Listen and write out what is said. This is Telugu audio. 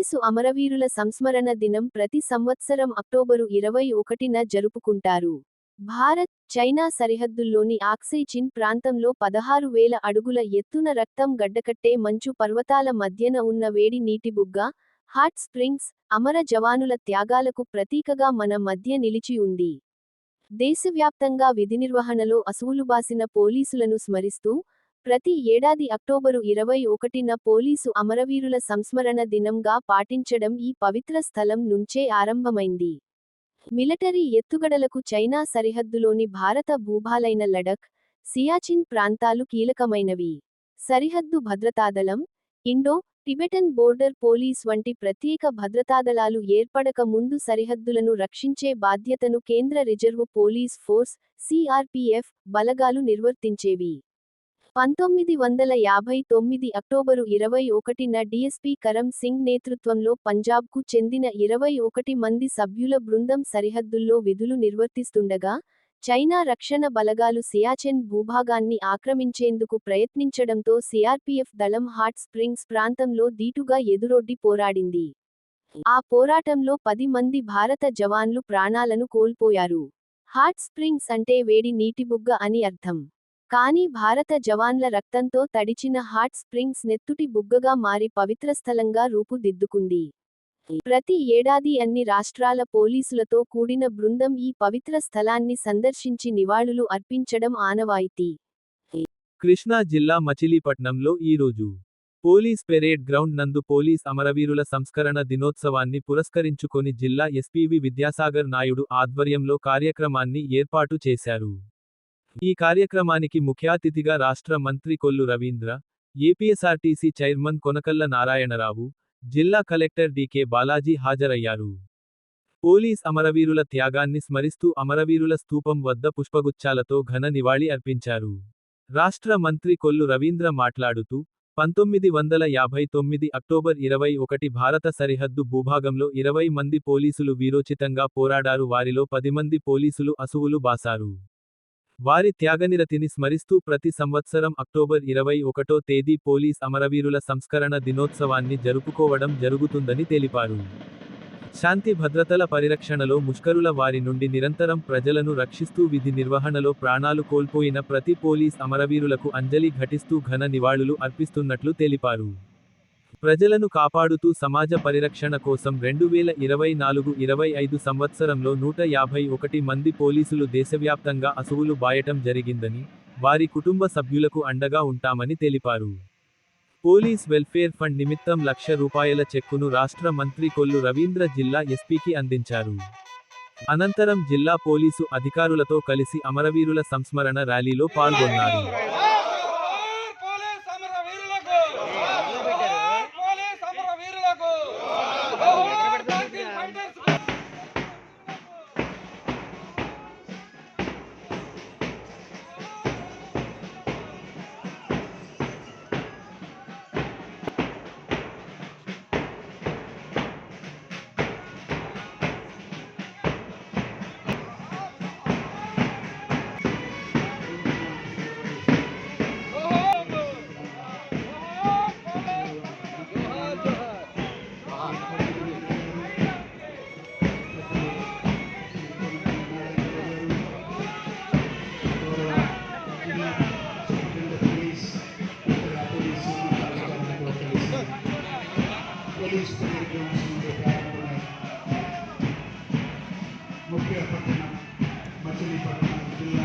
పోలీసు అమరవీరుల సంస్మరణ దినం ప్రతి సంవత్సరం అక్టోబరు 21న జరుపుకుంటారు. భారత్, చైనా సరిహద్దుల్లోని ఆక్సై చిన్ ప్రాంతంలో 16,000 అడుగుల ఎత్తున రక్తం గడ్డకట్టే మంచు పర్వతాల మధ్యన ఉన్న వేడి నీటిబుగ్గ, హాట్ స్ప్రింగ్స్, అమర జవానుల త్యాగాలకు ప్రతీకగా మన మధ్య నిలిచి ఉంది. దేశవ్యాప్తంగా విధినిర్వహణలో అసువులుబాసిన పోలీసులను స్మరిస్తూ, ప్రతి ఏడాది అక్టోబరు 21న పోలీసు అమరవీరుల సంస్మరణ దినంగా పాటించడం ఈ పవిత్ర స్థలం నుంచే ఆరంభమైంది. మిలిటరీ ఎత్తుగడలకు చైనా సరిహద్దులోని భారత భూభాలైన లడఖ్, సియాచిన్ ప్రాంతాలు కీలకమైనవి. సరిహద్దు భద్రతాదళం, ఇండో టిబెటన్ బోర్డర్ పోలీస్ వంటి ప్రత్యేక భద్రతాదళాలు ఏర్పడక ముందు సరిహద్దులను రక్షించే బాధ్యతను కేంద్ర రిజర్వు పోలీస్ ఫోర్స్, సిఆర్పిఎఫ్, బలగాలు నిర్వర్తించేవి. 1959 అక్టోబరు 21న డీఎస్పీ కరమ్ సింగ్ నేతృత్వంలో పంజాబ్కు చెందిన 21 మంది సభ్యుల బృందం సరిహద్దుల్లో విధులు నిర్వర్తిస్తుండగా, చైనా రక్షణ బలగాలు సియాచెన్ భూభాగాన్ని ఆక్రమించేందుకు ప్రయత్నించడంతో సిఆర్పిఎఫ్ దళం హాట్ స్ప్రింగ్స్ ప్రాంతంలో ధీటుగా ఎదురొడ్డి పోరాడింది. ఆ పోరాటంలో 10 మంది భారత జవాన్లు ప్రాణాలను కోల్పోయారు. హాట్ స్ప్రింగ్స్ అంటే వేడి నీటిబుగ్గ అని అర్థం. కానీ భారత జవాన్ల రక్తంతో తడిచిన హాట్ స్ప్రింగ్స్ నెత్తుటి బుగ్గగా మారి పవిత్రస్థలంగా రూపుదిద్దుకుంది. ప్రతి ఏడాది అన్ని రాష్ట్రాల పోలీసులతో కూడిన బృందం ఈ పవిత్ర స్థలాన్ని సందర్శించి నివాళులు అర్పించడం ఆనవాయితీ. కృష్ణా జిల్లా మచిలీపట్నంలో ఈరోజు పోలీస్ పెరేడ్ గ్రౌండ్ నందు పోలీస్ అమరవీరుల సంస్కరణ దినోత్సవాన్ని పురస్కరించుకొని జిల్లా ఎస్పీవి విద్యాసాగర్ నాయుడు ఆధ్వర్యంలో కార్యక్రమాన్ని ఏర్పాటు చేశారు. ఈ కార్యక్రమానికి ముఖ్యాతిథిగా రాష్ట్ర మంత్రి కొల్లు రవీంద్ర, ఏపీఎస్ఆర్టీసీ చైర్మన్ కొనకల్ల నారాయణరావు, జిల్లా కలెక్టర్ డికే బాలాజీ హాజరయ్యారు. పోలీస్ అమరవీరుల త్యాగాన్ని స్మరిస్తూ అమరవీరుల స్తూపం వద్ద పుష్పగుచ్చాలతో ఘన నివాళి అర్పించారు. రాష్ట్ర మంత్రి కొల్లు రవీంద్ర మాట్లాడుతూ, 1959 అక్టోబర్ 21 భారత సరిహద్దు భూభాగంలో 20 మంది పోలీసులు వీరోచితంగా పోరాడారు. వారిలో 10 మంది పోలీసులు అసువులు బాసారు. వారి త్యాగనిరతిని స్మరిస్తూ ప్రతి సంవత్సరం అక్టోబర్ 21వ తేదీ పోలీస్ అమరవీరుల సంస్కరణ దినోత్సవాన్ని జరుపుకోవడం జరుగుతుందని తెలిపారు. శాంతి భద్రతల పరిరక్షణలో ముష్కరుల వారి నుండి నిరంతరం ప్రజలను రక్షిస్తూ విధి నిర్వహణలో ప్రాణాలు కోల్పోయిన ప్రతి పోలీస్ అమరవీరులకు అంజలి ఘటిస్తూ ఘన నివాళులు అర్పిస్తున్నట్లు తెలిపారు. ప్రజలను కాపాడుతూ సమాజ పరిరక్షణ కోసం 2024-25 సంవత్సరంలో 151 మంది పోలీసులు దేశవ్యాప్తంగా అసువులు బాయటం జరిగిందని, వారి కుటుంబ సభ్యులకు అండగా ఉంటామని తెలిపారు. పోలీస్ వెల్ఫేర్ ఫండ్ నిమిత్తం ₹1,00,000 చెక్కును రాష్ట్ర మంత్రి కొల్లు రవీంద్ర జిల్లా ఎస్పీకి అందించారు. అనంతరం జిల్లా పోలీసు అధికారులతో కలిసి అమరవీరుల సంస్మరణ ర్యాలీలో పాల్గొన్నారు. పోలీస్ పెరేడ్ గ్రౌండ్స్ నుండి ప్రారంభమై ముఖ్య పట్టణం మచిలీపట్నం జిల్లా